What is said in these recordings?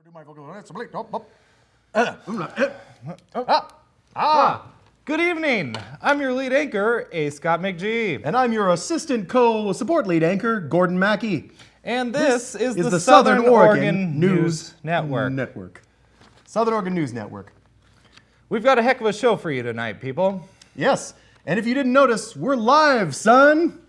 do my vocal. Good evening. I'm your lead anchor, A. Scott McGee. And I'm your assistant co-support lead anchor, Gordon Mackey. And this is the Southern Oregon News Network. Southern Oregon News Network. We've got a heck of a show for you tonight, people. Yes, and if you didn't notice, we're live, son.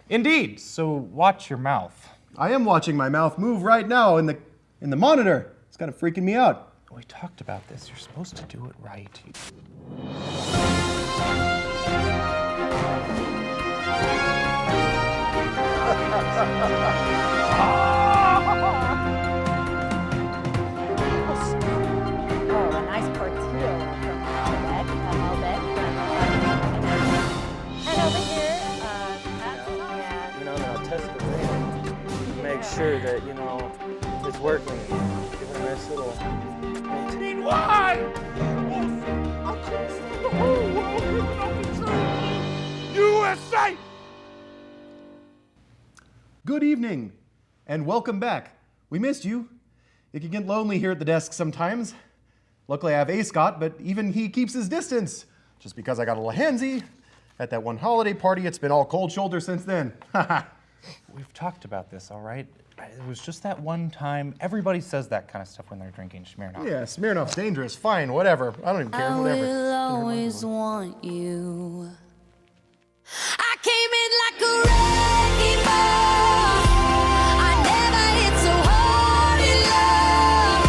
Indeed, so watch your mouth. I am watching my mouth move right now in the monitor. It's kind of freaking me out. We talked about this. You're supposed to do it right. Oh, a nice tortilla from Melbeck. And over here, You know, I'll test the ring, make sure that, you know, it's working. Give it a nice little... Why? The whole world ripping off the train. USA! Good evening, and welcome back. We missed you. It can get lonely here at the desk sometimes. Luckily, I have A. Scot, but even he keeps his distance. Just because I got a little handsy at that one holiday party, it's been all cold shoulder since then. We've talked about this, all right? It was just that one time. Everybody says that kind of stuff when they're drinking Smirnoff. Yeah, Smirnoff's dangerous. Fine, whatever. I don't even care. I Whatever. will always want you. I came in like a wrecking ball. I never hit so hard in love.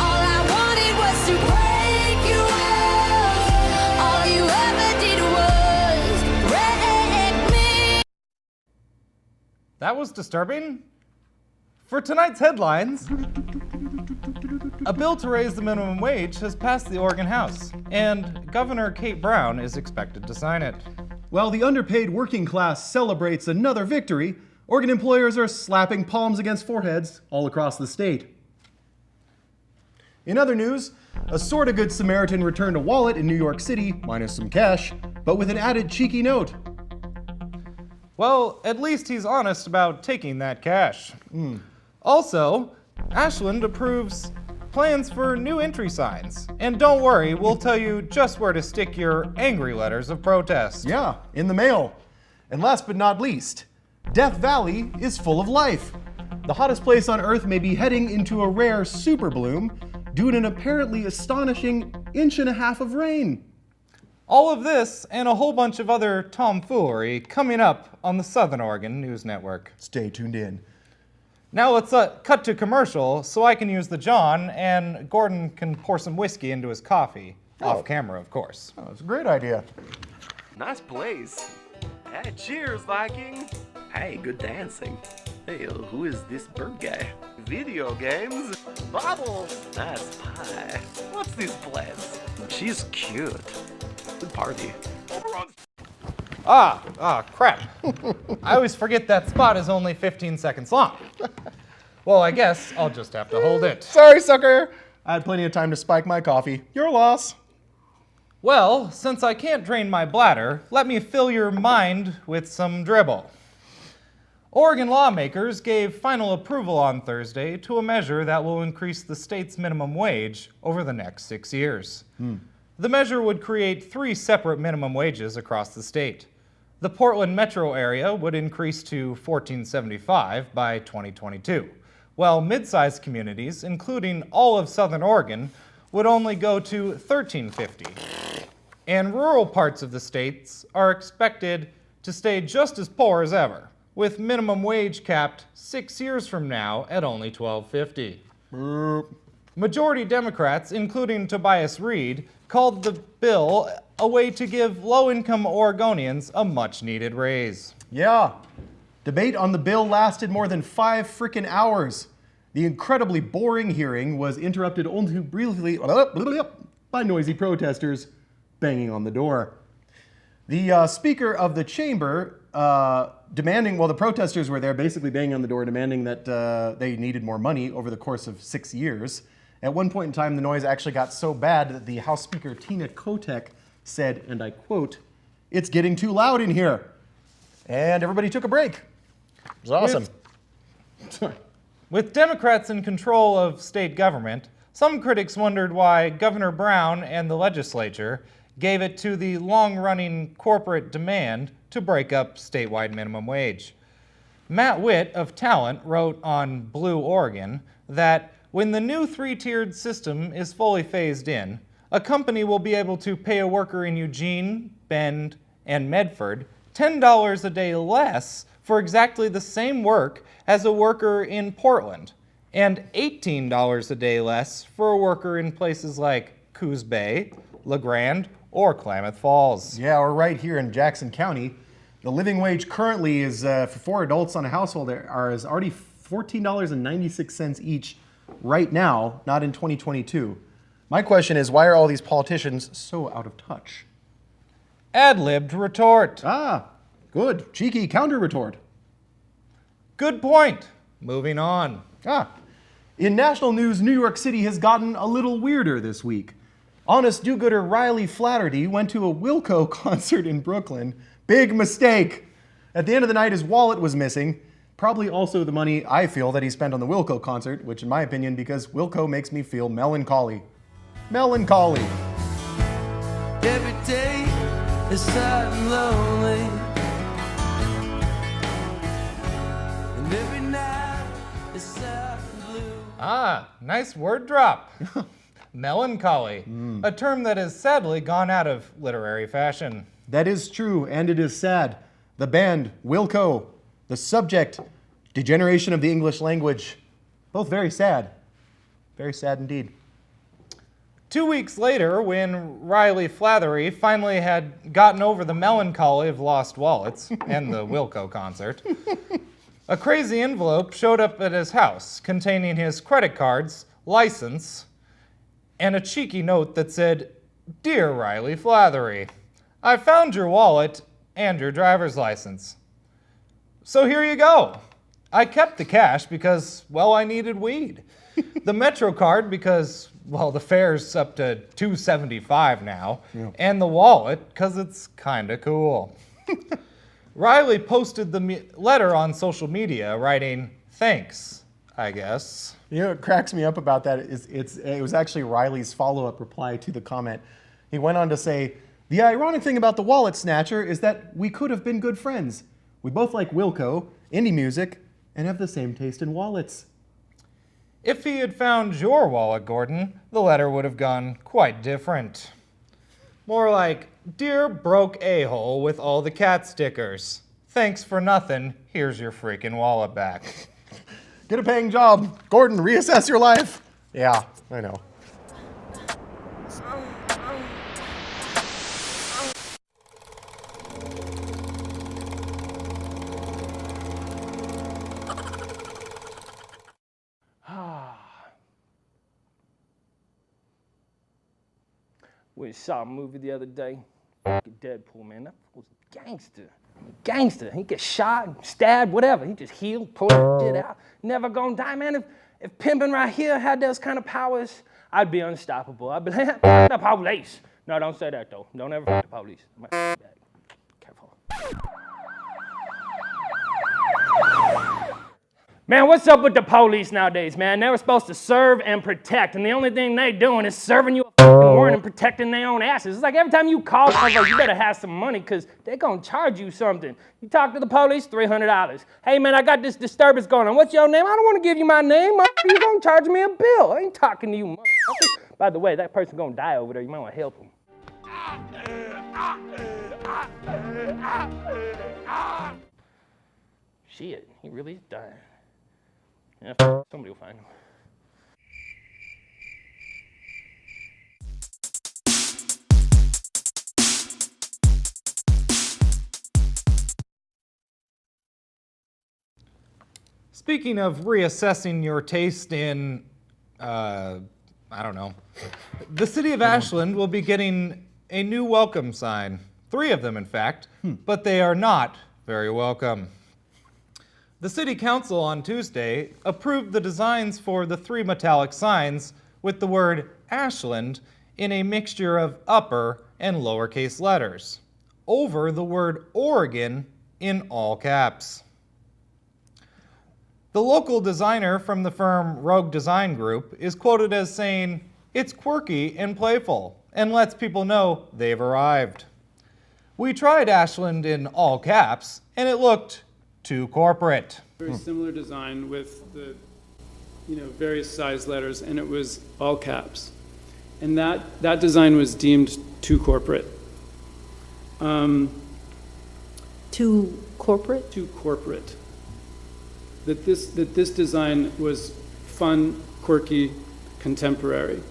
All I wanted was to break you off. All you ever did was wreck me. That was disturbing. For tonight's headlines, a bill to raise the minimum wage has passed the Oregon House, and Governor Kate Brown is expected to sign it. While the underpaid working class celebrates another victory, Oregon employers are slapping palms against foreheads all across the state. In other news, a sorta good Samaritan returned a wallet in New York City, minus some cash, but with an added cheeky note. Well, at least he's honest about taking that cash. Also, Ashland approves plans for new entry signs. And don't worry, we'll tell you just where to stick your angry letters of protest. Yeah, in the mail. And last but not least, Death Valley is full of life. The hottest place on Earth may be heading into a rare super bloom due to an apparently astonishing 1.5 inches of rain. All of this and a whole bunch of other tomfoolery coming up on the Southern Oregon News Network. Stay tuned in. Now let's cut to commercial so I can use the John and Gordon can pour some whiskey into his coffee. Off camera, of course. Oh, that's a great idea. Nice place. Hey, cheers, Viking. Hey, good dancing. Hey, who is this bird guy? Video games? Bubbles. Nice pie. What's this place? She's cute. Good party. Crap. I always forget that spot is only 15 seconds long. Well, I guess I'll just have to hold it. Sorry, sucker. I had plenty of time to spike my coffee. Your loss. Well, since I can't drain my bladder, let me fill your mind with some dribble. Oregon lawmakers gave final approval on Thursday to a measure that will increase the state's minimum wage over the next 6 years. The measure would create 3 separate minimum wages across the state. The Portland metro area would increase to $14.75 by 2022, while mid-sized communities, including all of Southern Oregon, would only go to $13.50. And rural parts of the states are expected to stay just as poor as ever, with minimum wage capped 6 years from now at only $12.50. Majority Democrats, including Tobias Reed, called the bill a way to give low-income Oregonians a much-needed raise. Yeah. Debate on the bill lasted more than 5 frickin' hours. The incredibly boring hearing was interrupted only briefly by noisy protesters banging on the door. The Speaker of the Chamber demanding, well, the protesters were there basically banging on the door demanding that they needed more money over the course of 6 years. At one point in time, the noise actually got so bad that the House Speaker, Tina Kotek, said, and I quote, "It's getting too loud in here." And everybody took a break. It was awesome. With Democrats in control of state government, some critics wondered why Governor Brown and the legislature gave it to the long-running corporate demand to break up statewide minimum wage. Matt Witt of Talent wrote on Blue Oregon that when the new three-tiered system is fully phased in, a company will be able to pay a worker in Eugene, Bend, and Medford $10 a day less for exactly the same work as a worker in Portland, and $18 a day less for a worker in places like Coos Bay, LeGrand, or Klamath Falls. Yeah, or right here in Jackson County, the living wage currently is, for 4 adults on a household, is already $14.96 each right now, not in 2022. My question is, why are all these politicians so out of touch? Ad-libbed retort. Ah, good. Cheeky counter retort. Good point. Moving on. In national news, New York City has gotten a little weirder this week. Honest do-gooder Riley Flaherty went to a Wilco concert in Brooklyn. Big mistake. At the end of the night, his wallet was missing. Probably also the money I feel that he spent on the Wilco concert, which in my opinion, because Wilco makes me feel melancholy. Melancholy. Every day is sad and lonely, and every night is sad and blue. Ah, nice word drop. Melancholy, a term that has sadly gone out of literary fashion. That is true, and it is sad. The band, Wilco. The subject, degeneration of the English language. Both very sad. Very sad indeed. 2 weeks later, when Riley Flathery finally had gotten over the melancholy of lost wallets and the Wilco concert, a crazy envelope showed up at his house containing his credit cards, license, and a cheeky note that said, "Dear Riley Flathery, I found your wallet and your driver's license. So here you go. I kept the cash because, well, I needed weed. The Metro card because, well, the fare's up to $2.75 now. Yeah. And the wallet because it's kinda cool." Riley posted the letter on social media writing, "Thanks, I guess." You know what cracks me up about that is it was actually Riley's follow-up reply to the comment. He went on to say, "The ironic thing about the wallet snatcher is that we could have been good friends. We both like Wilco, indie music, and have the same taste in wallets." If he had found your wallet, Gordon, the letter would have gone quite different. More like, "Dear broke a-hole with all the cat stickers. Thanks for nothing. Here's your freaking wallet back." Get a paying job. Gordon, reassess your life. Yeah, I know. We saw a movie the other day. Fucking Deadpool, man. That was a gangster. Gangster. He gets shot, stabbed, whatever. He just healed, pulled that shit out. Never gonna die, man. If pimping right here had those kind of powers, I'd be unstoppable. I'd be like, "Fuck the police." No, don't say that though. Don't ever fuck the police. I might f back. Careful. Man, what's up with the police nowadays, man? They were supposed to serve and protect, and the only thing they doing is serving you a fucking warrant and protecting their own asses. It's like every time you call somebody, you better have some money, because they're going to charge you something. You talk to the police, $300. Hey, man, I got this disturbance going on. What's your name? I don't want to give you my name. You're going to charge me a bill. I ain't talking to you, motherfucker. By the way, that person's going to die over there. You might want to help him. Shit, he really is dying. Yeah, somebody will find him. Speaking of reassessing your taste in, I don't know, the city of Ashland will be getting a new welcome sign. 3 of them, in fact, but they are not very welcome. The City Council on Tuesday approved the designs for the 3 metallic signs with the word Ashland in a mixture of upper and lowercase letters, over the word Oregon in all caps. The local designer from the firm Rogue Design Group is quoted as saying, "It's quirky and playful, and lets people know they've arrived." We tried Ashland in all caps, and it looked too corporate. Very similar design with the, various size letters, and it was all caps. And that design was deemed too corporate. Too corporate? Too corporate. That this design was fun, quirky, contemporary.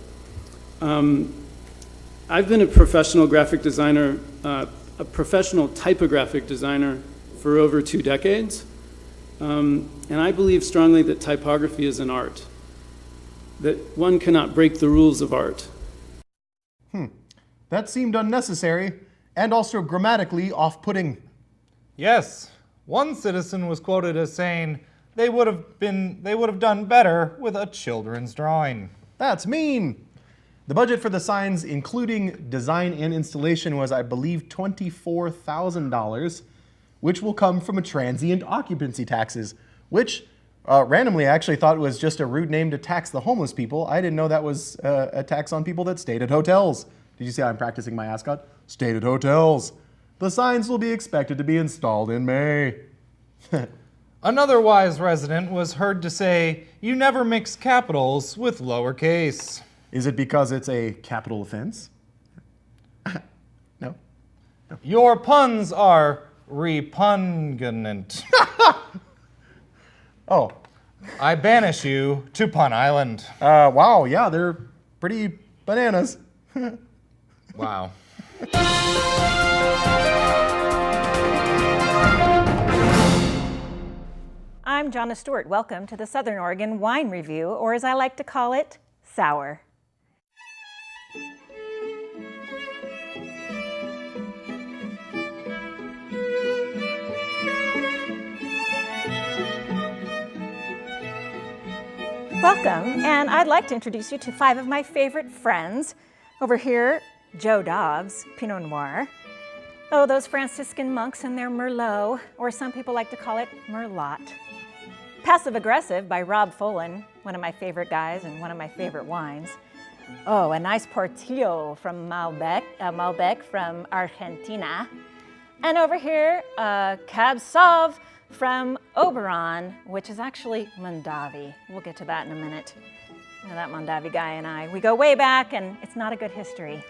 I've been a professional graphic designer, a professional typographic designer for over 2 decades. And I believe strongly that typography is an art, that one cannot break the rules of art. That seemed unnecessary and also grammatically off-putting. Yes, one citizen was quoted as saying they would have done better with a children's drawing. That's mean. The budget for the signs, including design and installation, was, I believe, $24,000, which will come from a transient occupancy taxes, which randomly I actually thought was just a rude name to tax the homeless people. I didn't know that was a tax on people that stayed at hotels. Did you see how I'm practicing my Ascot? Stayed at hotels. The signs will be expected to be installed in May. Another wise resident was heard to say, "You never mix capitals with lowercase." Is it because it's a capital offense? No. Your puns are repugnant. Oh. I banish you to Pun Island. Wow, yeah, they're pretty bananas. Wow. I'm Jonna Stewart. Welcome to the Southern Oregon Wine Review, or as I like to call it, Sour. Welcome, and I'd like to introduce you to 5 of my favorite friends. Over here, Joe Dobbs, Pinot Noir. Oh, those Franciscan monks and their Merlot, or some people like to call it Merlot. Passive Aggressive by Rob Follin, one of my favorite guys and one of my favorite wines. Oh, a nice Portillo from Malbec from Argentina. And over here, Cab Sauv from Oberon, which is actually Mondavi. We'll get to that in a minute. Now, that Mondavi guy and I, we go way back, and it's not a good history.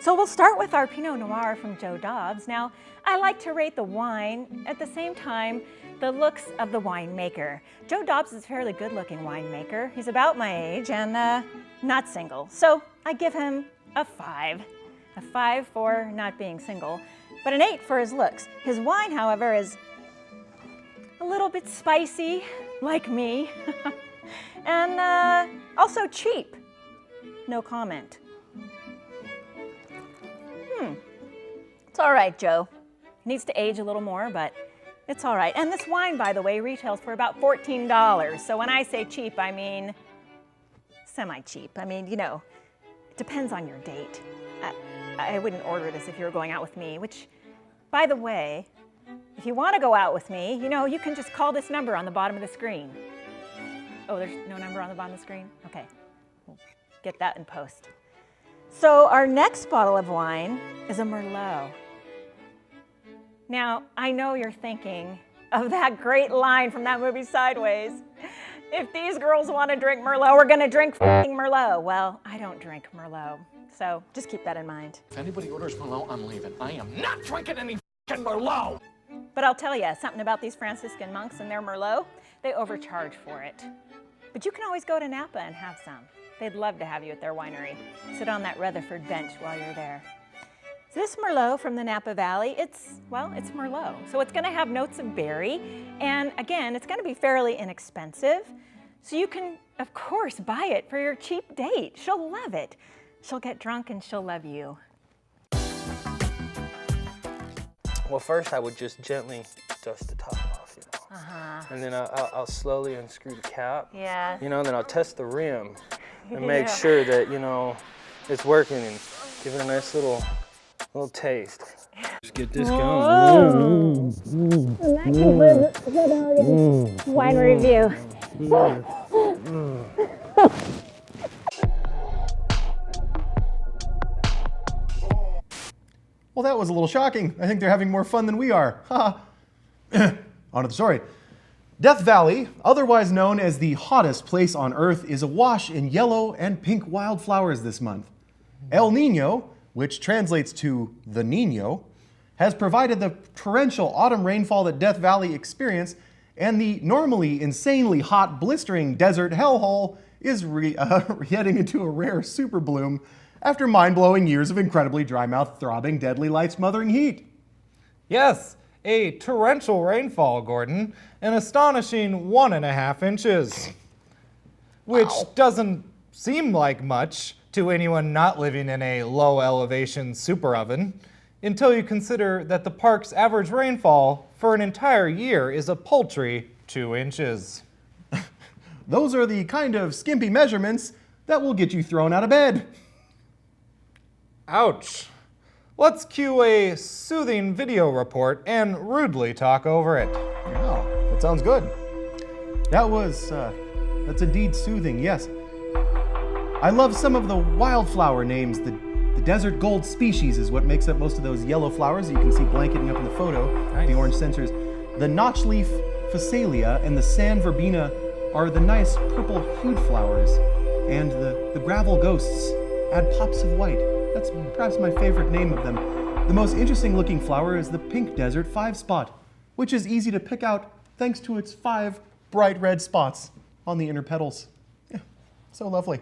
So we'll start with our Pinot Noir from Joe Dobbs. Now, I like to rate the wine, at the same time, the looks of the winemaker. Joe Dobbs is a fairly good-looking winemaker. He's about my age and not single. So I give him a 5. A 5 for not being single, but an 8 for his looks. His wine, however, is a little bit spicy, like me, and also cheap. No comment. It's all right, Joe. He needs to age a little more, but it's all right. And this wine, by the way, retails for about $14. So when I say cheap, I mean semi-cheap. I mean, it depends on your date. I wouldn't order this if you were going out with me, which, by the way, if you want to go out with me, you can just call this number on the bottom of the screen. Oh, there's no number on the bottom of the screen? Okay, we'll get that in post. So our next bottle of wine is a Merlot. Now, I know you're thinking of that great line from that movie Sideways. If these girls want to drink Merlot, we're going to drink f***ing Merlot. Well, I don't drink Merlot, so just keep that in mind. If anybody orders Merlot, I'm leaving. I am not drinking any f***ing Merlot! But I'll tell you, something about these Franciscan monks and their Merlot, they overcharge for it. But you can always go to Napa and have some. They'd love to have you at their winery. Sit on that Rutherford bench while you're there. So this Merlot from the Napa Valley, it's Merlot. So it's gonna have notes of berry, and again, it's gonna be fairly inexpensive. So you can, of course, buy it for your cheap date. She'll love it. She'll get drunk and she'll love you. Well, first I would just gently dust the top off, and then I'll slowly unscrew the cap. Yeah. Then I'll test the rim and make sure that it's working and give it a nice little taste. Just get this going. And that concludes the wine review. Well, that was a little shocking. I think they're having more fun than we are. Ha! On to the story. Death Valley, otherwise known as the hottest place on Earth, is awash in yellow and pink wildflowers this month. El Nino, which translates to the Nino, has provided the torrential autumn rainfall that Death Valley experienced, and the normally insanely hot, blistering desert hellhole is heading into a rare super bloom after mind-blowing years of incredibly dry-mouthed, throbbing, deadly, life-smothering heat. Yes, a torrential rainfall, Gordon, an astonishing 1.5 inches. Which doesn't seem like much to anyone not living in a low-elevation super oven, until you consider that the park's average rainfall for an entire year is a paltry 2 inches. Those are the kind of skimpy measurements that will get you thrown out of bed. Ouch. Let's cue a soothing video report and rudely talk over it. Wow, that sounds good. That's indeed soothing, yes. I love some of the wildflower names. The desert gold species is what makes up most of those yellow flowers that you can see blanketing up in the photo, the orange sensors. The notchleaf phacelia and the sand verbena are the nice purple hued flowers. And the gravel ghosts add pops of white. That's perhaps my favorite name of them. The most interesting looking flower is the pink desert 5-spot, which is easy to pick out thanks to its 5 bright red spots on the inner petals. Yeah, so lovely.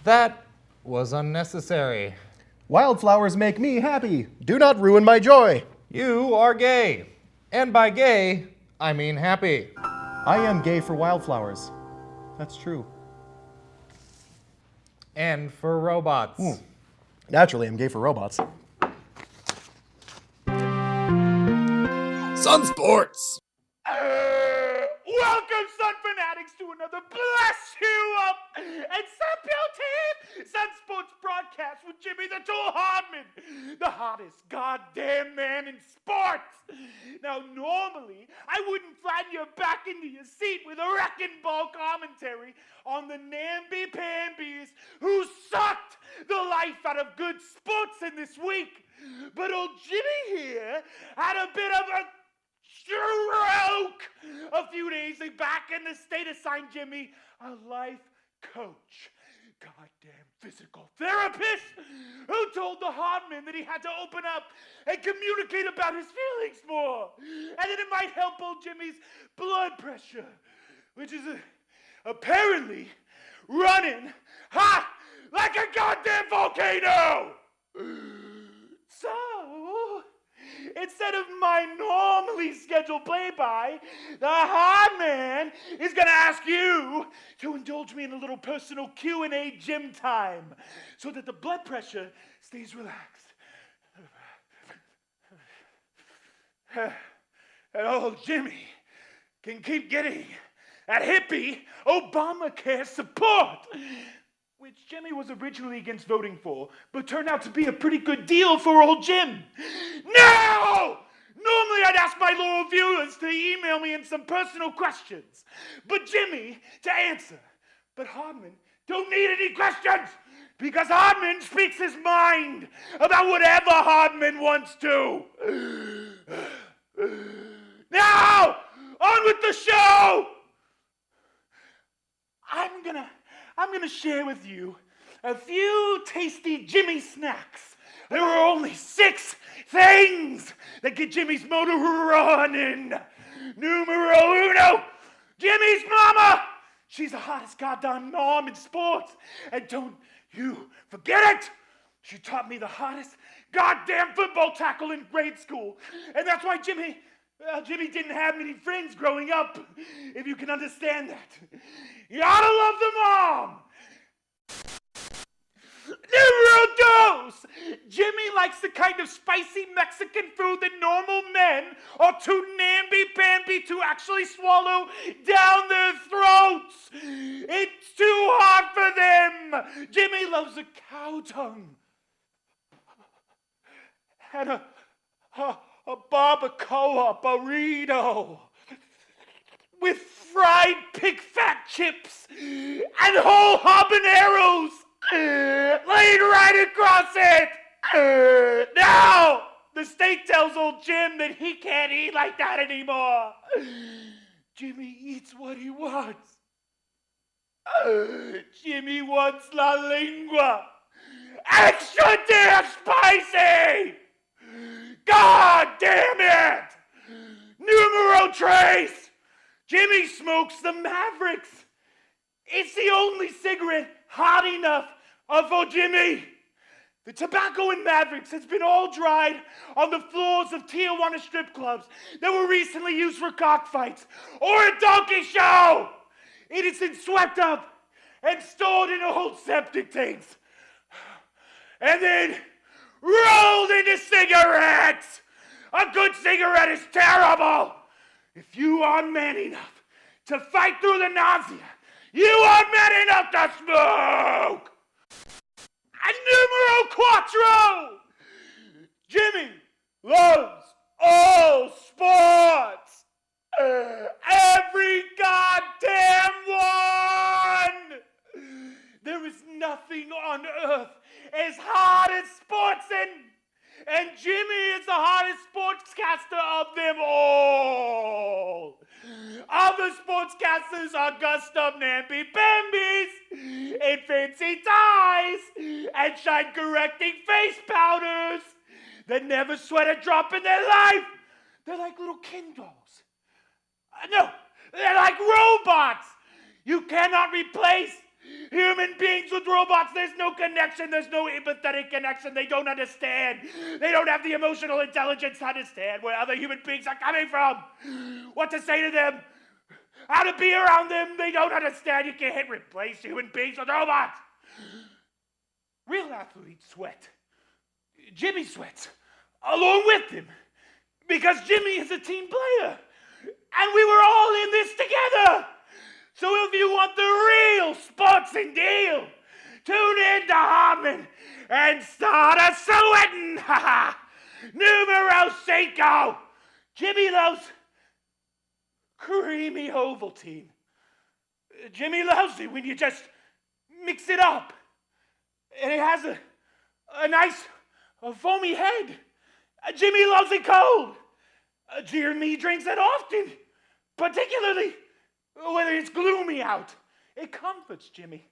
That was unnecessary. Wildflowers make me happy. Do not ruin my joy. You are gay. And by gay, I mean happy. I am gay for wildflowers. That's true. And for robots. Naturally, I'm gay for robots. Sun Sports! Welcome, Sun fanatics, to another bless you up and sap your teeth Sun Sports broadcast with Jimmy the Tool Hardman, the hottest goddamn man in sports. Now, normally, I wouldn't flatten you back into your seat with a wrecking ball commentary on the namby-pambies who sucked the life out of good sports in this week. But old Jimmy here had a bit of a stroke a few days back, and the state assigned Jimmy a life coach, goddamn physical therapist, who told the Hardman that he had to open up and communicate about his feelings more, and that it might help old Jimmy's blood pressure, which is apparently running hot like a goddamn volcano. So, instead of my normally scheduled play-by, the Hardman is going to ask you to indulge me in a little personal Q&A gym time so that the blood pressure stays relaxed. And old Jimmy can keep getting that hippie Obamacare support, which Jimmy was originally against voting for, but turned out to be a pretty good deal for old Jim. Now! Normally I'd ask my loyal viewers to email me in some personal questions, but Jimmy to answer. But Hardman don't need any questions, because Hardman speaks his mind about whatever Hardman wants to. Now, on with the show! I'm gonna share with you a few tasty Jimmy snacks. There are only 6 things that get Jimmy's motor running. Numero uno, Jimmy's mama. She's the hottest goddamn mom in sports. And don't you forget it. She taught me the hottest goddamn football tackle in grade school. And that's why Jimmy didn't have many friends growing up, if you can understand that. You gotta love the mom. Numero 2, Jimmy likes the kind of spicy Mexican food that normal men are too namby-pamby to actually swallow down their throats. It's too hot for them. Jimmy loves a cow tongue. and a barbacoa burrito with fried pig fat chips and whole habaneros laid right across it. Now, the state tells old Jim that he can't eat like that anymore. Jimmy eats what he wants. Jimmy wants la lingua. Extra damn spicy! God damn it! Numero tres! Jimmy smokes the Mavericks. It's the only cigarette hot enough for Jimmy. The tobacco in Mavericks has been all dried on the floors of Tijuana strip clubs that were recently used for cockfights or a donkey show. It has been swept up and stored in old septic tanks. And then rolled into cigarettes. A good cigarette is terrible. If you aren't man enough to fight through the nausea, you aren't man enough to smoke. And numero cuatro. Jimmy loves all sports. Every goddamn one. There is nothing on earth as hard as sportsin', and Jimmy is the hottest sportscaster of them all. Other sportscasters are gussed up namby-pambys in fancy ties and shine-correcting face powders that never sweat a drop in their life. They're like little Ken dolls. No, they're like robots. You cannot replace human beings with robots. There's no connection. There's no empathetic connection. They don't understand. They don't have the emotional intelligence to understand where other human beings are coming from, what to say to them, how to be around them. They don't understand. You can't replace human beings with robots. Real athletes sweat. Jimmy sweats along with him because Jimmy is a team player. And we were all in this together. So if you want the real sportsing deal, tune in to Hartman and start a sweating. Numero cinco. Jimmy loves creamy Ovaltine. Jimmy loves it when you just mix it up. And it has a nice foamy head. Jimmy loves it cold. Jimmy drinks it often, particularly when it's gloomy out. It comforts Jimmy.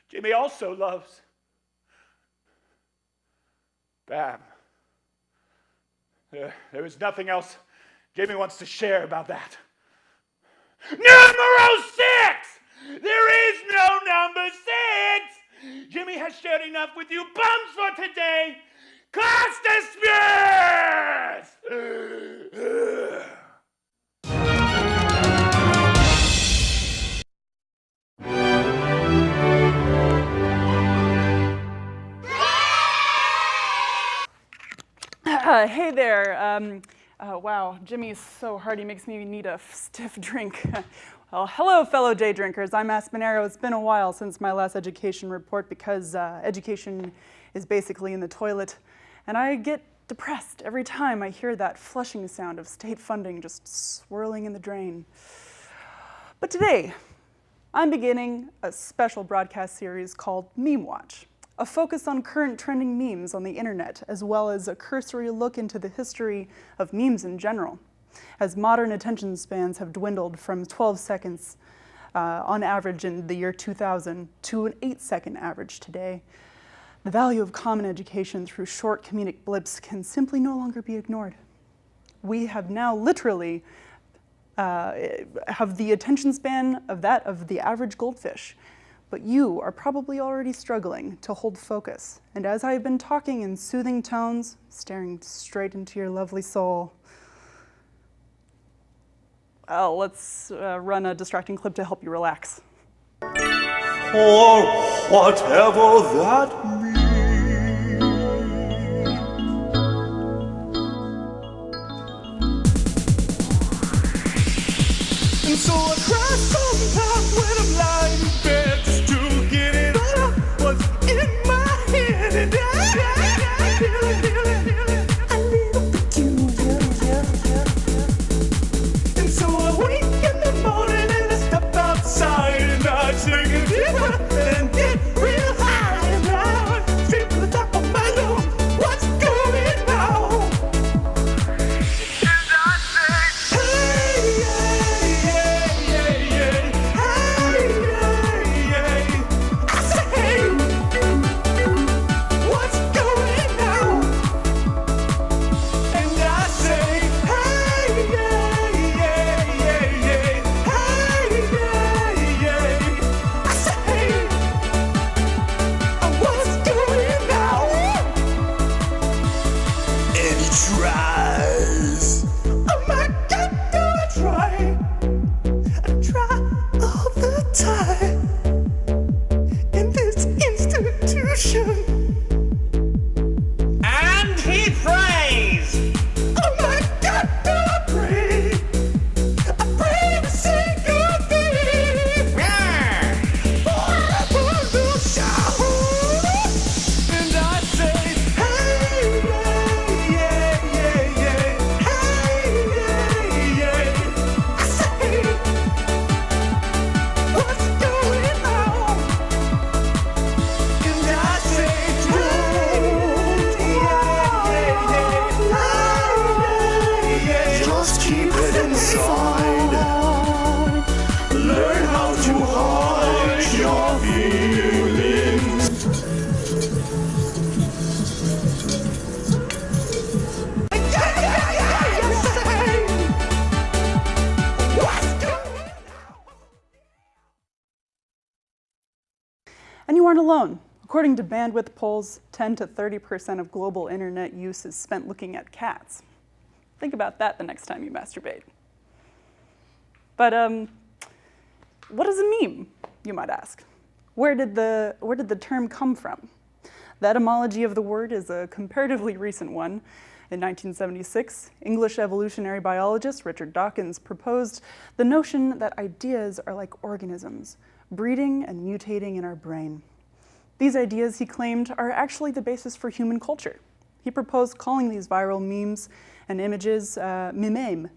Jimmy also loves Bam. There is nothing else Jimmy wants to share about that. Numero 6! There is no number 6! Jimmy has shared enough with you bums for today. Class dismissed! Hey there. Wow, Jimmy's so hard he makes me need a stiff drink. Well, hello, fellow day drinkers. I'm Aspenero. It's been a while since my last education report because education is basically in the toilet, and I get depressed every time I hear that flushing sound of state funding just swirling in the drain. But today, I'm beginning a special broadcast series called Meme Watch, a focus on current trending memes on the internet, as well as a cursory look into the history of memes in general, as modern attention spans have dwindled from 12 seconds on average in the year 2000 to an 8-second average today. The value of common education through short comedic blips can simply no longer be ignored. We have now literally have the attention span of that of the average goldfish, but you are probably already struggling to hold focus. And as I've been talking in soothing tones, staring straight into your lovely soul, let's run a distracting clip to help you relax. Or whatever that means. And so I cried sometimes when I'm lying in bed just to get it out what's in tries. Oh my God, do I try? I try all the time in this institution. And he prays. Oh my God, do I pray? I pray every single day. For evolution. And I say, hey, yeah, yeah, yeah, hey, yeah, yeah. I say, what's going on? And I say, don't, yeah, just keep it inside. Learn how to hide your feelings. And you aren't alone. According to bandwidth polls, 10 to 30% of global internet use is spent looking at cats. Think about that the next time you masturbate. But what is a meme, you might ask? Where did the term come from? The etymology of the word is a comparatively recent one. In 1976, English evolutionary biologist Richard Dawkins proposed the notion that ideas are like organisms, breeding and mutating in our brain. These ideas, he claimed, are actually the basis for human culture. He proposed calling these viral memes and images mimeme,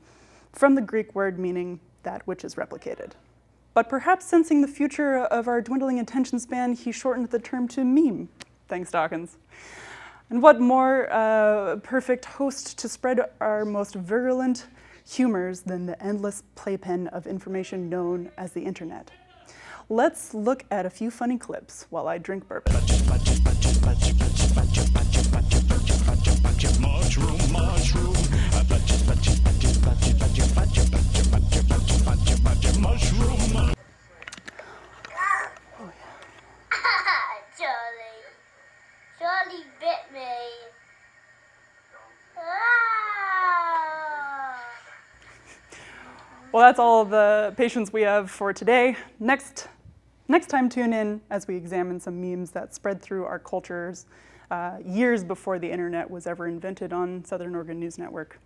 from the Greek word meaning that which is replicated. But perhaps sensing the future of our dwindling attention span, he shortened the term to meme. Thanks, Dawkins. And what more perfect host to spread our most virulent humors than the endless playpen of information known as the internet? Let's look at a few funny clips while I drink bourbon. Mushroom, mushroom. Mushroom. Charlie bit me. Well, that's all the patience we have for today. Next time, tune in as we examine some memes that spread through our cultures years before the internet was ever invented on Southern Oregon News Network.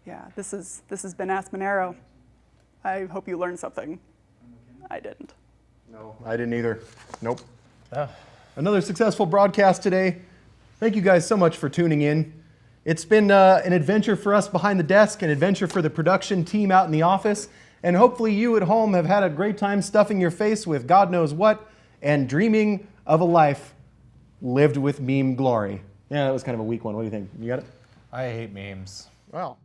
Yeah, this has been Ask Monero. I hope you learned something. I didn't. No, I didn't either. Nope. Another successful broadcast today. Thank you guys so much for tuning in. It's been an adventure for us behind the desk, an adventure for the production team out in the office, and hopefully you at home have had a great time stuffing your face with God knows what and dreaming of a life lived with meme glory. Yeah, that was kind of a weak one. What do you think? You got it? I hate memes. Well.